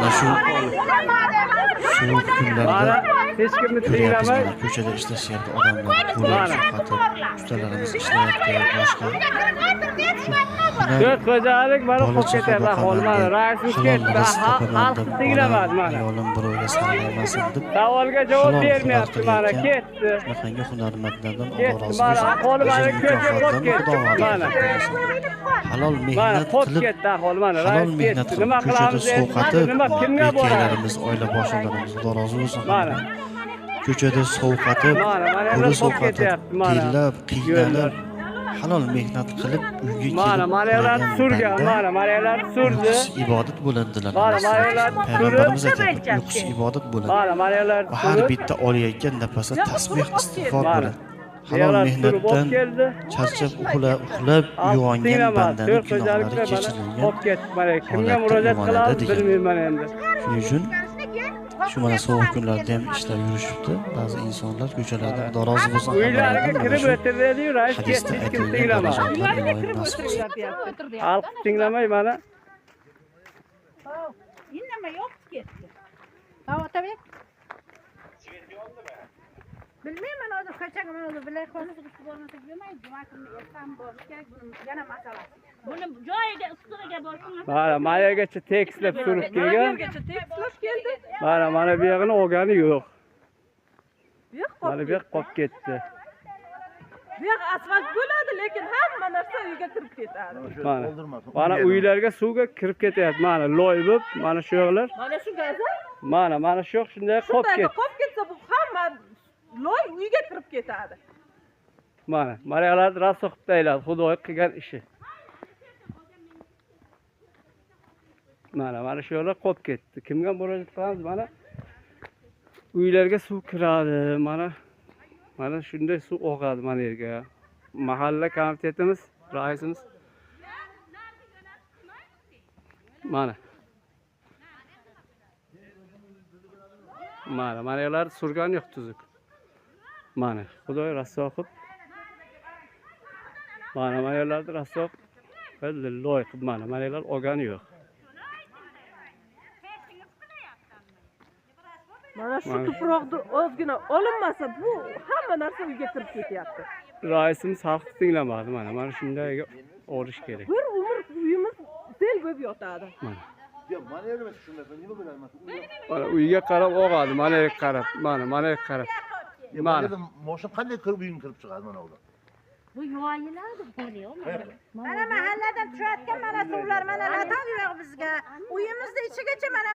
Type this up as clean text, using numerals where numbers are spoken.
mana shu sovuq kunlarda hech kimni ko'ryapmiz, tinglamay mana ko'chada ishlashyapti odamlar, ko'ylak chiqatib, ustalarimiz ishlayapti, boshqa to'rt xo'jalik mana bola qolib chaqa ketyapti ahvol. Mana raisimiz ketdi, xalq tinglamadi mana. ayolim birovga saralamasin deb Savolga javob halol bermayapti xizmat mana, qilayotgan ketdi. shunaqangi hunarmandlardan Alloh Ketdi, rozi mana bo'lsin. ahvoli mana O'zini ko'cha qolib mukofotlarini ketdi. Xudo Mana. va'da qilsin. Halol Mana mehnat qolib qilib, ketdi ahvol mana. halol Rais mehnat ketdi. qilib, Nima ko'chada qilamiz endi? sovqatib, Nima kimga boradi? erkaklarimiz, oila boshliqlarimiz Xudo rozi bo'lsin. Mana. Ko'chada sovqatib, Mana qo'li qolib sovqatib, ketyapti mana. terlab, qiynalib, halol mehnat qilib uyga Mana kelib manalar qolgan surgan, banda mana manalar surdi. uyqusi ibodat bo'ladilar. Mana manalar Payg'ambarimiz aytadi, uyqusi ibodat bo'ladi. Mana manalar Va har bitta olayotgan nafasda tasbih istig'for Mana. bo'ladi. Halol mehnatdan keldi. charchab uxlab uyg'ongan bandaning gunohlari kechirilgan. Qolib ketdi. Mana kimga holatda murojaat uyg'onadi qilamiz degan. bilmayman endi. Shuning uchun shu mana sovuq kunlarda ham ishlar yurishibdi. Ba'zi insonlar ko'chalarda Xudo rozi bo'lsin. Uylariga kirib o'tirdi-yu, rais hadisda ketdi, hech kim aytilgan tinglamadi. darajalar iloyim nasib qilsin. Xalq tinglamay mana. Indamay yopib ketdi. Ha, otabek. Bilmayman, hozir ko'chaga mana o'zi bilay qolib bormasa bo'lmaydi. Juma kuni ertan borish kerak, buni yana masalasi. Buni joyiga usturiga borsin. Mana mayagacha tekislab surib kelgan. Tekislab keldi. Mana bu yog'ini olgani yo'q. Bu yoq Mana bu yoq qolib ketdi. Bu yoq asfalt bo'ladi, lekin hamma narsa uyga kirib ketadi. Mana uylarga suvga kirib ketyapti. Mana loy bo'lib, mana shu yoqlar. Mana shu gaza. Mana shu yoq shunday qolib ketdi. Qolib ketsa bu hamma loy uyga kirib ketadi. Mana yoqlarni raso qilib tayiladi, Xudo qilgan ishi. Mana shu yoqlar qolib ketdi. Kimga murojaat qilamiz? Mana uylarga suv kiradi. Mana shunday suv oqadi mana yerga. Mahalla komitetimiz, raisimiz. Mana yoqlar surgan yo'q tuzuk. Mana Xudo raso qilib. Mana yoqlarni raso qilib, loy qilib mana yoqlar olgani yo'q. Mana shu tuproqni ozgina olinmasa bu hamma narsa uyga kirib ketyapti. Raisimiz xalqni tinglamadi mana shunday olish kerak. Bir umr uyimiz sel bo'lib yotadi. Mana uyga qarab og'adi, mana yerga qarab, mana yerga qarab. Mana moshin qanday kirib uyga kirib chiqadi mana ular? Bu yoyiladi bo'lyapti. Mana mahalladan tushayotgan mana suvlar mana laton yo'q bizga. Uyimizning ichigacha mana